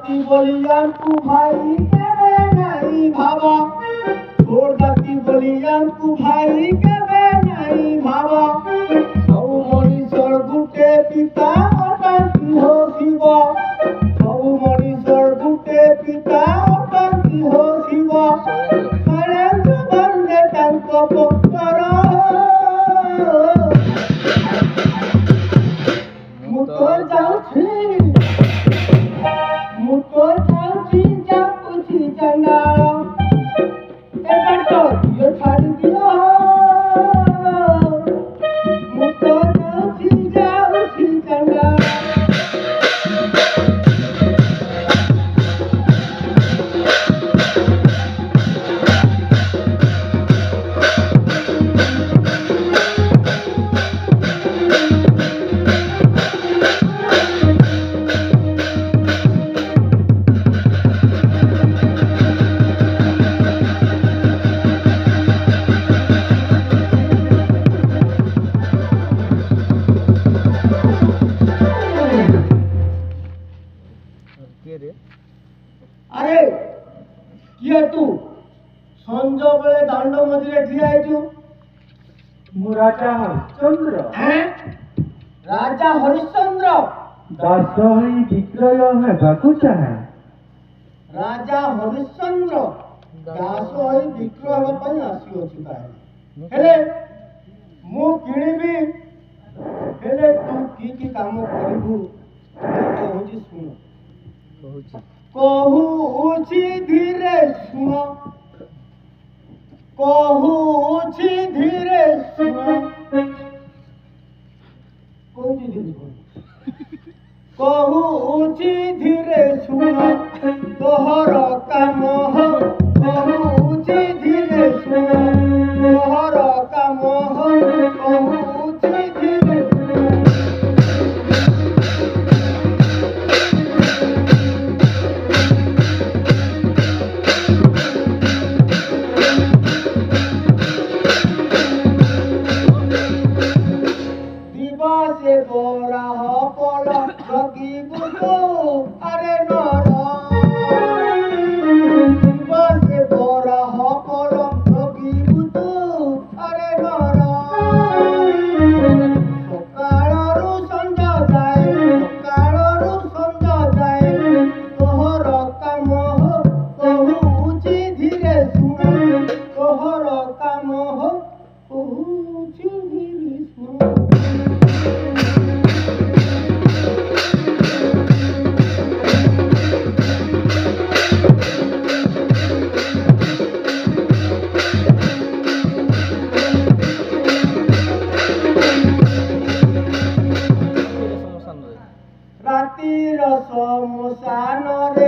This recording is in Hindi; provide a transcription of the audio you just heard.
जाति बलियान तू भाई केबे नहीं भावा तोर जाति बलियान तू भाई केबे नहीं भावा सब मनीषर गुटे पिता अटंकी हो शिव सब मनीषर गुटे पिता अटंकी हो शिव शैलेन्द्र बंदे तांको पुत्र मुतो जाउछि जापुछि चंडाल ए बाटो यो छाड़ी दियो मुतो जाउछि चंडाल अरे किए तू संज बेले दांड मझे ठिया मु राजा हरिश्चंद्र राजा हरिश्चंद्र दास विक्रय हेबाकु चाहे राजा हरिश्चंद्र दास विक्रय हेबा पई आसी हेले मु किणीबी हेले तू की काम करिबू कहूची सुन कहूची धीरे सुन कहूची धीरे सुन कहूची धीरे सुन तोहर काम कहूची धीरे सुन तोहर काम कहूची धीरे से बोरा हो पोलो जोगी बुतो अरे नरो से बोरा हो पोलो जोगी बुतो अरे नरो सकाळरू संजा जाए तोहर काम कहूची धीरे सुन तोहर काम कहूची धीरे सुन रातिर समसान रे